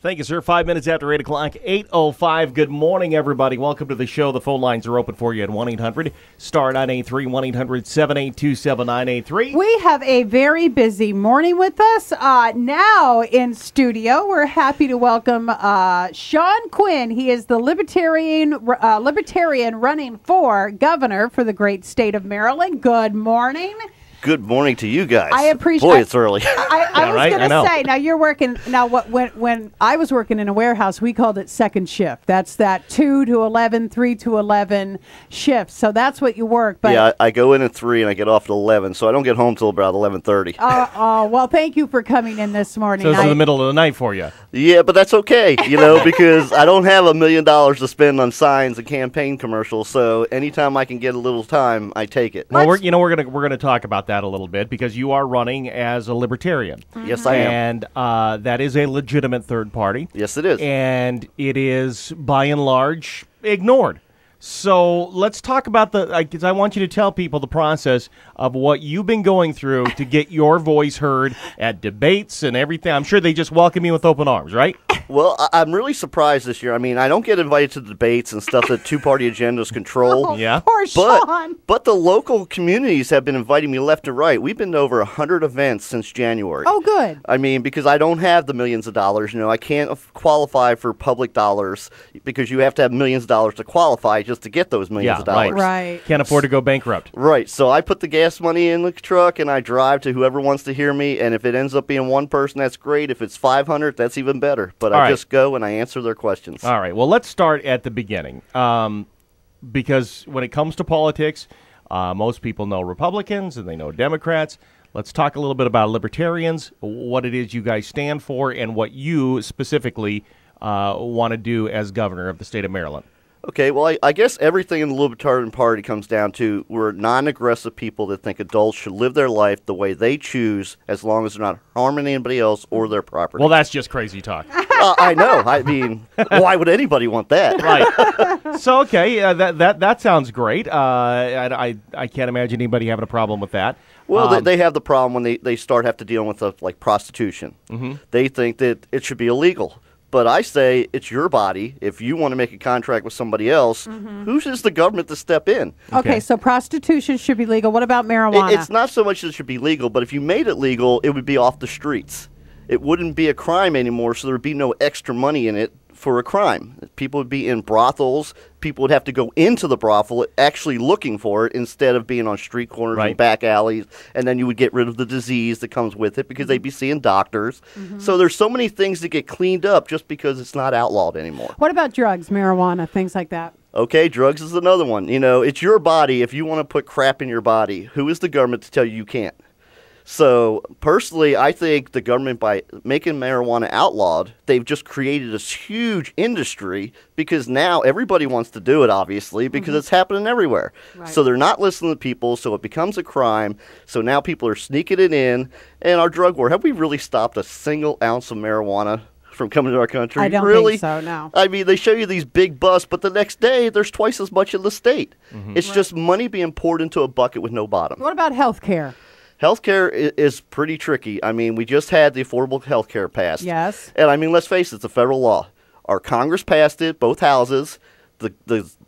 Thank you, sir. 5 minutes after 8 o'clock, 8:05. Good morning, everybody. Welcome to the show. The phone lines are open for you at 1-800-STAR-983, 1-800-782-7983. We have a very busy morning with us. Now in studio, we're happy to welcome Shawn Quinn. He is the Libertarian running for governor for the great state of Maryland. Good morning. Good morning to you guys. I appreciate. Boy, it's early. I was going to say. Now you're working. Now when I was working in a warehouse, we called it second shift. That's that 2 to 11, 3 to 11 shift. So that's what you work. But yeah, I go in at 3 and I get off at 11, so I don't get home till about 11:30. Well, thank you for coming in this morning. So it's in the middle of the night for you. Yeah, but that's okay, because I don't have $1 million to spend on signs and campaign commercials. So anytime I can get a little time, I take it. Well, we're gonna talk about that a little bit because you are running as a Libertarian. Yes, I am. And that is a legitimate third party. Yes, it is. And it is, by and large, ignored. So let's talk about because I want you to tell people the process of what you've been going through to get your voice heard at debates and everything. I'm sure they just welcome you with open arms, right? Well, I'm really surprised this year. I mean, I don't get invited to the debates and stuff that two-party agendas control. Yeah. Poor Shawn. But the local communities have been inviting me left and right. We've been to over 100 events since January. Oh, good. I mean, because I don't have the millions of dollars. I can't qualify for public dollars because you have to have millions of dollars to qualify just to get those millions of dollars. Right. Can't afford to go bankrupt. Right. So I put the gas money in the truck and I drive to whoever wants to hear me. And if it ends up being one person, that's great. If it's 500, that's even better. But I just go and I answer their questions. All right. Well, let's start at the beginning. Because when it comes to politics, most people know Republicans and they know Democrats. Let's talk a little bit about Libertarians, what it is you guys stand for, and what you specifically want to do as governor of the state of Maryland. Okay, well, I guess everything in the Libertarian Party comes down to we're non-aggressive people that think adults should live their life the way they choose as long as they're not harming anybody else or their property. Well, that's just crazy talk. I know. I mean, why would anybody want that? Right. So, okay, that sounds great. I can't imagine anybody having a problem with that. Well, they have the problem when they start have to deal with like prostitution. Mm-hmm. They think that it should be illegal. But I say it's your body. If you want to make a contract with somebody else, who's is the government to step in? Okay, so prostitution should be legal. What about marijuana? It's not so much that it should be legal, but if you made it legal, it would be off the streets. It wouldn't be a crime anymore, so there would be no extra money in it for a crime. People would be in brothels. People would have to go into the brothel actually looking for it instead of being on street corners and back alleys. And then you would get rid of the disease that comes with it because they'd be seeing doctors. So there's so many things that get cleaned up just because it's not outlawed anymore. What about drugs, marijuana, things like that? Okay, drugs is another one. It's your body. If you want to put crap in your body, who is the government to tell you can't? So, personally, I think the government, by making marijuana outlawed, they've just created this huge industry because now everybody wants to do it, obviously, because it's happening everywhere. Right. So they're not listening to people, so it becomes a crime. So now people are sneaking it in. And our drug war, have we really stopped a single ounce of marijuana from coming to our country? I don't think so, no. I mean, they show you these big busts, but the next day, there's twice as much in the state. It's just money being poured into a bucket with no bottom. What about health care? Healthcare is pretty tricky. I mean, we just had the Affordable Health Care passed. Yes. And I mean, let's face it, it's a federal law. Our Congress passed it, both houses. The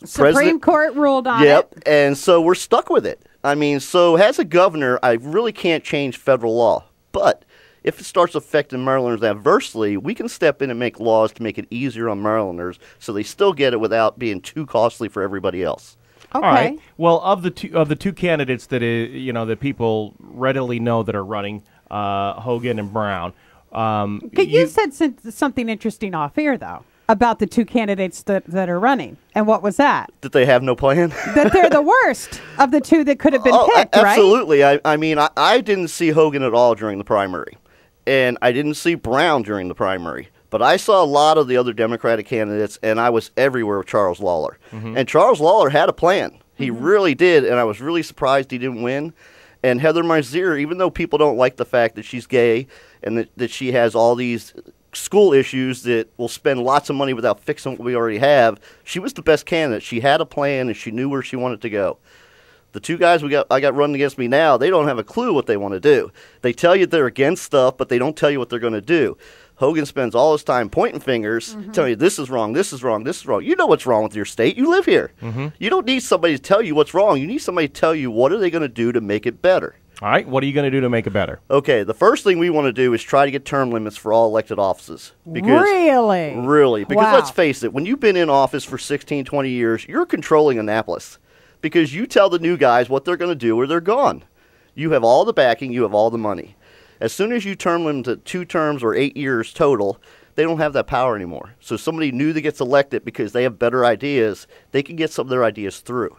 Supreme Court ruled on it. Yep. And so we're stuck with it. I mean, so as a governor, I really can't change federal law. But if it starts affecting Marylanders adversely, we can step in and make laws to make it easier on Marylanders so they still get it without being too costly for everybody else. Okay. All right. Well, of the two candidates that that people readily know that are running, Hogan and Brown. You said something interesting off air though about the two candidates that are running, and what was that? That they have no plan. That they're the worst of the two that could have been picked, absolutely. right? I mean, I didn't see Hogan at all during the primary, and I didn't see Brown during the primary. But I saw a lot of the other Democratic candidates, and I was everywhere with Charles Lawler. And Charles Lawler had a plan. He really did, and I was really surprised he didn't win. And Heather Mizere, even though people don't like the fact that she's gay and that she has all these school issues that will spend lots of money without fixing what we already have, she was the best candidate. She had a plan, and she knew where she wanted to go. The two guys I got running against me now, they don't have a clue what they want to do. They tell you they're against stuff, but they don't tell you what they're going to do. Hogan spends all his time pointing fingers, telling you this is wrong, this is wrong, this is wrong. You know what's wrong with your state. You live here. You don't need somebody to tell you what's wrong. You need somebody to tell you what are they going to do to make it better. All right, what are you going to do to make it better? Okay, the first thing we want to do is try to get term limits for all elected offices. Really? Really. Because Wow. let's face it, when you've been in office for 16, 20 years, you're controlling Annapolis. Because you tell the new guys what they're going to do or they're gone. You have all the backing, you have all the money. As soon as you term them to 2 terms or 8 years total, they don't have that power anymore. So somebody new that gets elected because they have better ideas, they can get some of their ideas through.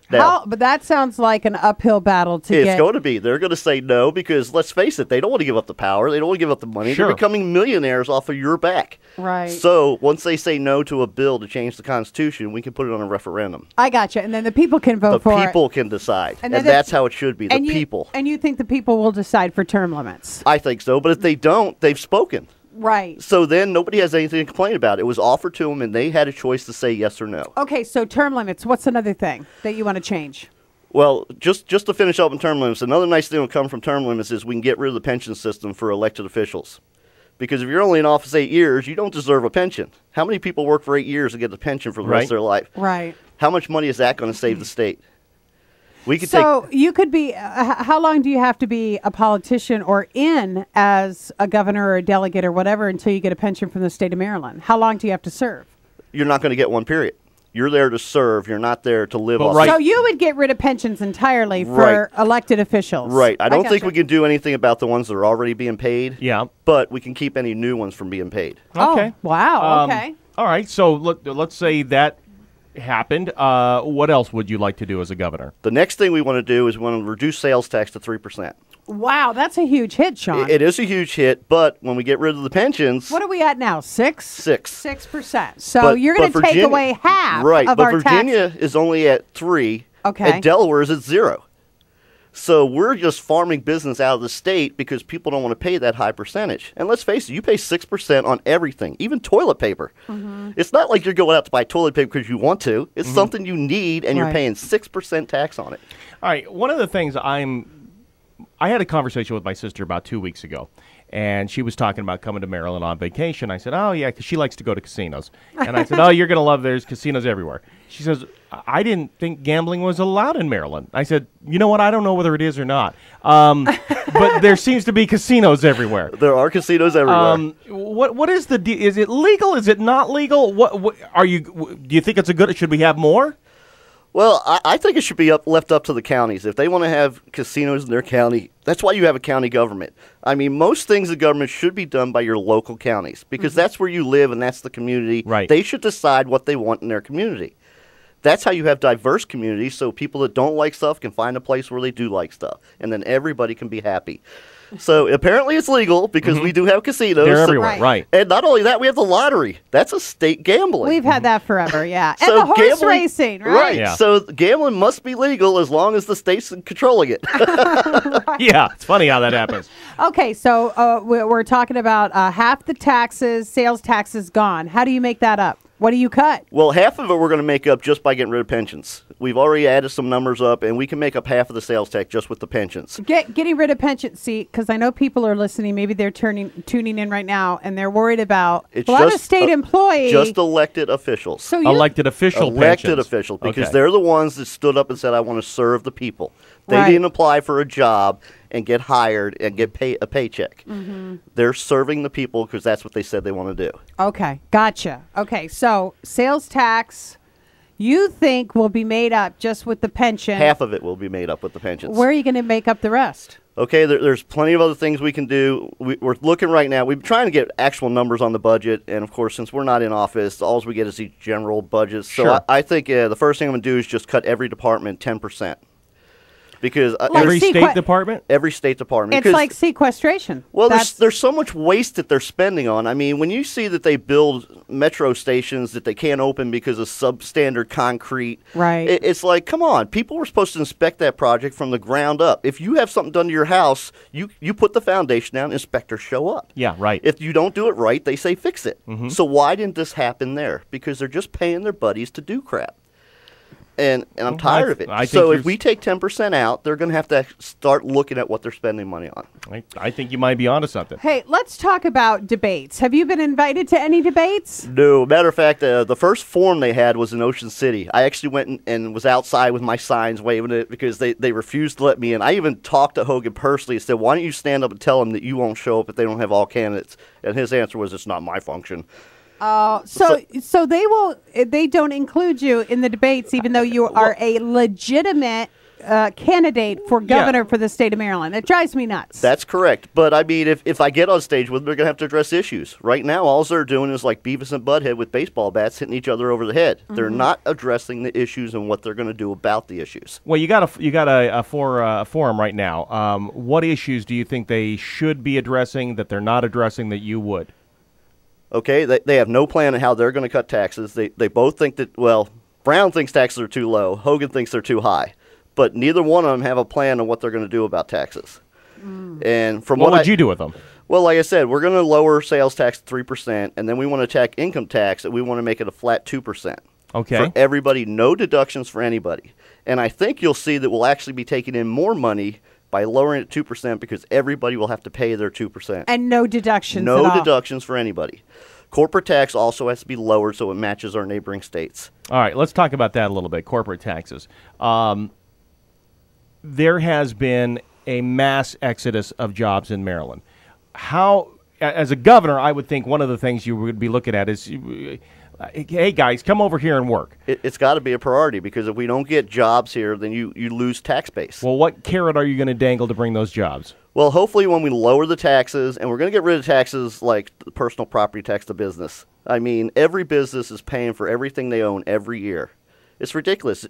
Now, But that sounds like an uphill battle to it's get. going to be. They're going to say no because, let's face it, they don't want to give up the power. They don't want to give up the money. Sure. They're becoming millionaires off of your back. Right. So once they say no to a bill to change the Constitution, we can put it on a referendum. I got you. And then the people can vote The for it. people can decide. And then that's how it should be, the and people. And you think the people will decide for term limits? I think so. But if they don't, they've spoken. Right. So then nobody has anything to complain about. It was offered to them, and they had a choice to say yes or no. Okay, so term limits. What's another thing that you want to change? Well, just to finish up on term limits, another nice thing that will come from term limits is we can get rid of the pension system for elected officials. Because if you're only in office 8 years, you don't deserve a pension. How many people work for 8 years and get a pension for the rest of their life? Right. How much money is that going to save the state? We could So you could be, how long do you have to be a politician or in as a governor or a delegate or whatever until you get a pension from the state of Maryland? How long do you have to serve? You're not going to get one, period. You're there to serve. You're not there to live But off. right- So you would get rid of pensions entirely for Right. elected officials? Right. I don't think gotcha. we can do anything about the ones that are already being paid. Yeah. But we can keep any new ones from being paid. Okay. Oh, wow. Um, Okay. All right, so let's say that happened. What else would you like to do as a governor? The next thing we want to do is we want to reduce sales tax to 3%. Wow, that's a huge hit, Sean. It is a huge hit, but when we get rid of the pensions, What are we at now? 6? 6. 6%. So But- you're going but to take Virginia- away half right, of but our Virginia tax. is only at 3. Okay. And Delaware is at 0. So we're just farming business out of the state because people don't want to pay that high percentage. And let's face it, you pay 6% on everything, even toilet paper. Mm-hmm. It's not like you're going out to buy toilet paper because you want to. It's something you need, and you're Right. paying 6% tax on it. All right, one of the things I had a conversation with my sister about 2 weeks ago, and she was talking about coming to Maryland on vacation. I said, oh, yeah, because she likes to go to casinos. And I said, oh, you're going to love there's casinos everywhere. She says, I didn't think gambling was allowed in Maryland. I said, you know what? I don't know whether it is or not. But there seems to be casinos everywhere. There are casinos everywhere. What is the deal? Is it legal? Is it not legal? What are you? Do you think it's a good? Should we have more? Well, I think it should be left up to the counties. If they want to have casinos in their county, that's why you have a county government. I mean, most things in government should be done by your local counties because that's where you live and that's the community. Right. They should decide what they want in their community. That's how you have diverse communities, so people that don't like stuff can find a place where they do like stuff, and then everybody can be happy. So apparently it's legal because we do have casinos. They're So- everywhere, right? And not only that, we have the lottery. That's a state gambling. We've had that forever, yeah. And So the horse gambling- racing, right? Right. Yeah. So gambling must be legal as long as the state's controlling it. Yeah, it's funny how that happens. Okay, so we're talking about half the taxes, sales taxes gone. How do you make that up? What do you cut? Well, half of it we're going to make up just by getting rid of pensions. We've already added some numbers up, and we can make up half of the sales tax just with the pensions. Getting rid of pension. See, because I know people are listening. Maybe they're tuning in right now, and they're worried about It's a lot of just state employees. Just elected officials. so you, Elected official Elected pensions. officials, because Okay. they're the ones that stood up and said, I want to serve the people. They Right. didn't apply for a job and get hired and get a paycheck. They're serving the people because that's what they said they want to do. Okay, gotcha. Okay, so sales tax, you think will be made up just with the pension. Half of it will be made up with the pensions. Where are you going to make up the rest? Okay, there's plenty of other things we can do. We're looking right now. We've been trying to get actual numbers on the budget, and of course, since we're not in office, all we get is the general budget. So Sure. I think the first thing I'm going to do is just cut every department 10%. Because Like Every sequ- state department? every state department. It's because- like sequestration. Well, That's- there's so much waste that they're spending on. I mean, when you see that they build metro stations that they can't open because of substandard concrete, Right. It's like, come on, people were supposed to inspect that project from the ground up. If you have something done to your house, you put the foundation down, inspectors show up. Yeah, right. If you don't do it right, they say fix it. So why didn't this happen there? Because they're just paying their buddies to do crap. And I'm tired of it. So if we take 10% out, they're going to have to start looking at what they're spending money on. I think you might be onto something. Hey, let's talk about debates. Have you been invited to any debates? No. Matter of fact, the first forum they had was in Ocean City. I actually went and was outside with my signs waving it because they refused to let me in. I even talked to Hogan personally and said, why don't you stand up and tell them that you won't show up if they don't have all candidates? And his answer was, it's not my function. So they don't include you in the debates, even though you are a legitimate candidate for governor for the state of Maryland. It drives me nuts. That's correct. But I mean, if I get on stage with them, they're going to have to address issues. Right now, all they're doing is like Beavis and Butthead with baseball bats hitting each other over the head. They're not addressing the issues and what they're going to do about the issues. Well, you got a forum right now. What issues do you think they should be addressing that they're not addressing that you would? Okay, they have no plan on how they're going to cut taxes. They both think that, well, Brown thinks taxes are too low. Hogan thinks they're too high. But neither one of them have a plan on what they're going to do about taxes. And from what would you do with them? Well, like I said, we're going to lower sales tax to 3%, and then we want to attack income tax, and we want to make it a flat 2%. Okay. For everybody, no deductions for anybody. And I think you'll see that we'll actually be taking in more money by lowering it 2% because everybody will have to pay their 2%. And no deductions No at all. deductions for anybody. Corporate tax also has to be lowered so it matches our neighboring states. All right, let's talk about that a little bit, corporate taxes. There has been a mass exodus of jobs in Maryland. How, as a governor, I would think one of the things you would be looking at is, hey, guys, come over here and work. It's got to be a priority because if we don't get jobs here, then you lose tax base. Well, what carrot are you going to dangle to bring those jobs? Well, hopefully when we lower the taxes, and we're going to get rid of taxes like the personal property tax to business. I mean, every business is paying for everything they own every year. It's ridiculous.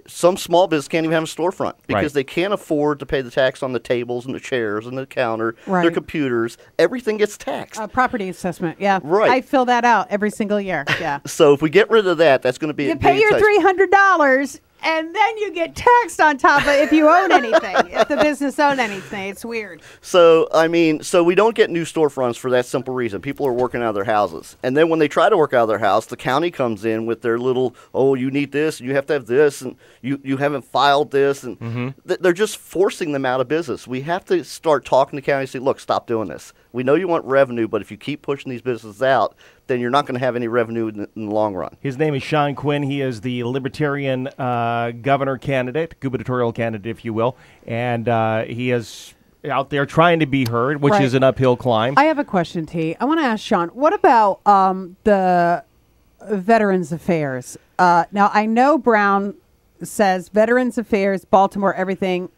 Some small business can't even have a storefront because they can't afford to pay the tax on the tables and the chairs and the counter, their computers. Everything gets taxed. Property assessment, yeah. Right. I fill that out every single year, yeah. So if we get rid of that, that's going to be you pay your $300, and then you get taxed on top of it if you own anything, if the business own anything. It's weird. So, I mean, we don't get new storefronts for that simple reason. People are working out of their houses. And then when they try to work out of their house, the county comes in with their little, oh, you need this, and you have to have this, and you haven't filed this. And they're just forcing them out of business. We have to start talking to the county and say, look, stop doing this. We know you want revenue, but if you keep pushing these businesses out, then you're not going to have any revenue in the long run. His name is Shawn Quinn. He is the Libertarian governor candidate, gubernatorial candidate, if you will. And he is out there trying to be heard, which is an uphill climb. I have a question, T. I want to ask Shawn, what about the Veterans Affairs? Now, I know Brown says Veterans Affairs, Baltimore, everything,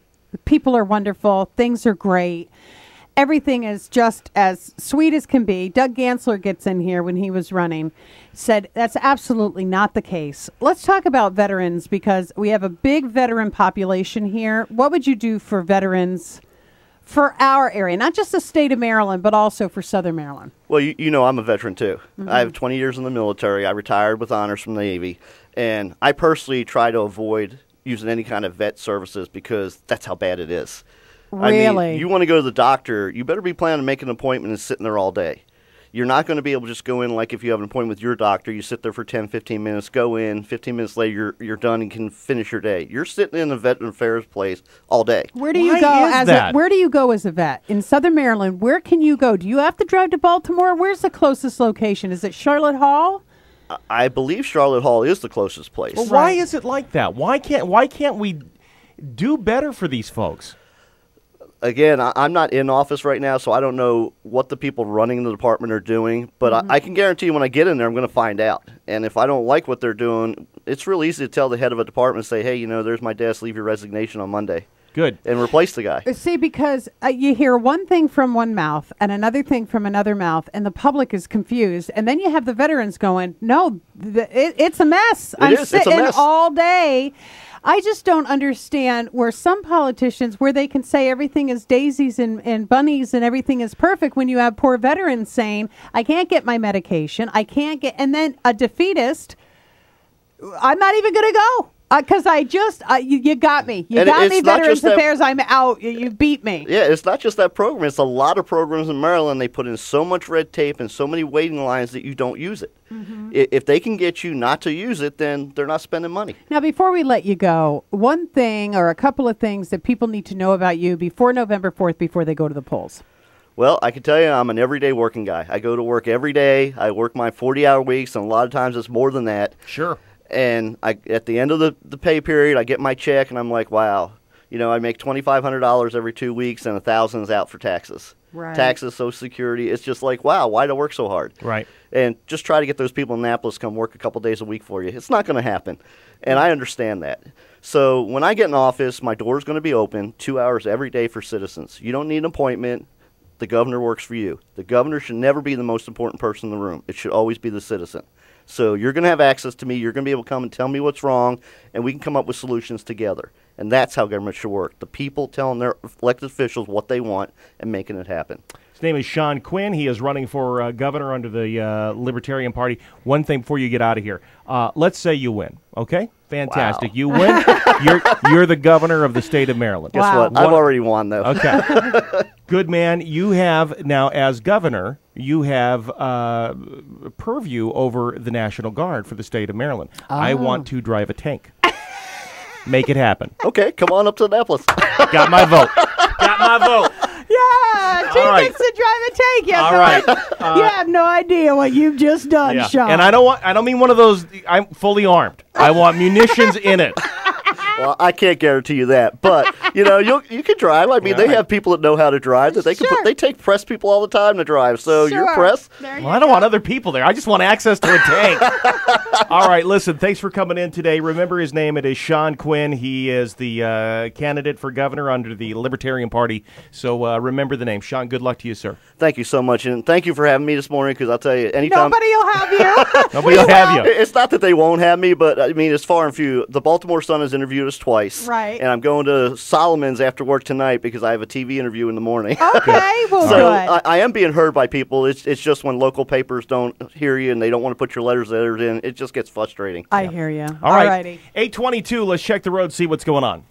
people are wonderful, things are great. Everything is just as sweet as can be. Doug Gansler gets in here when he was running, said that's absolutely not the case. Let's talk about veterans because we have a big veteran population here. What would you do for veterans for our area, not just the state of Maryland, but also for Southern Maryland? Well, you know I'm a veteran too. I have 20 years in the military. I retired with honors from the Navy. And I personally try to avoid using any kind of vet services because that's how bad it is. Really? I mean, you want to go to the doctor, you better be planning to make an appointment and sitting there all day. You're not going to be able to just go in like if you have an appointment with your doctor, you sit there for 10, 15 minutes, go in, 15 minutes later you're done and can finish your day. You're sitting in the Veteran Affairs place all day. Where do you go as a vet? In Southern Maryland, where can you go? Do you have to drive to Baltimore? Where's the closest location? Is it Charlotte Hall? I believe Charlotte Hall is the closest place. Well, why is it like that? Why can't we do better for these folks? Again, I'm not in office right now, so I don't know what the people running the department are doing. But I can guarantee you when I get in there, I'm going to find out. And if I don't like what they're doing, it's real easy to tell the head of a department, say, hey, there's my desk, leave your resignation on Monday. Good. And replace the guy. See, because you hear one thing from one mouth and another thing from another mouth, and the public is confused. And then you have the veterans going, no, it's a mess. I'm sitting all day. I just don't understand where some politicians, where they can say everything is daisies and bunnies and everything is perfect when you have poor veterans saying, I can't get my medication, and then a defeatist, I'm not even going to go. Because you got me. You got me, Veterans Affairs. I'm out. You beat me. Yeah, it's not just that program. It's a lot of programs in Maryland. They put in so much red tape and so many waiting lines that you don't use it. If they can get you not to use it, then they're not spending money. Now, before we let you go, one thing or a couple of things that people need to know about you before November 4th, before they go to the polls. Well, I can tell you I'm an everyday working guy. I go to work every day. I work my 40-hour weeks, and a lot of times it's more than that. Sure. And at the end of the pay period, I get my check, and I'm like, wow. I make $2,500 every 2 weeks, and $1,000 is out for taxes. Right. Taxes, Social Security. It's just like, wow, why do I work so hard? Right. And just try to get those people in Annapolis to come work a couple days a week for you. It's not going to happen. And I understand that. So when I get in office, my door is going to be open 2 hours every day for citizens. You don't need an appointment. The governor works for you. The governor should never be the most important person in the room. It should always be the citizen. So you're going to have access to me. You're going to be able to come and tell me what's wrong, and we can come up with solutions together. And that's how government should work. The people telling their elected officials what they want and making it happen. His name is Shawn Quinn. He is running for governor under the Libertarian Party. One thing before you get out of here. Let's say you win, okay? Fantastic. Wow. You win. You're the governor of the state of Maryland. Guess what? I've already won, though. Okay. Good man. You have, now as governor, you have purview over the National Guard for the state of Maryland. I want to drive a tank. Make it happen. Okay, come on up to Annapolis. Got my vote. Got my vote. Yeah, she All right. gets to drive a tank. Yeah, All no, right. you have no idea what you've just done, Yeah. Shawn. And I don't mean one of those. I'm fully armed. I want munitions in it. Well, I can't guarantee you that, but you can drive. I mean, they have people that know how to drive that they can. Sure. They take press people all the time to drive. So Sure. you're press. There you Well, I don't go. want other people there. I just want access to a tank. All right, listen, thanks for coming in today. Remember his name. It is Shawn Quinn. He is the candidate for governor under the Libertarian Party. So remember the name. Shawn, good luck to you, sir. Thank you so much, and thank you for having me this morning. Because I'll tell you, anytime Nobody will have you. Nobody will have you. it's not that they won't have me, but I mean, it's far and few. The Baltimore Sun has interviewed us twice, Right. And I'm going to Solomon's after work tonight because I have a TV interview in the morning. Okay, well, So good. I am being heard by people. It's just when local papers don't hear you and they don't want to put your letters in, it just gets frustrating. I hear you. All right, righty. 8:22. Let's check the road, see what's going on.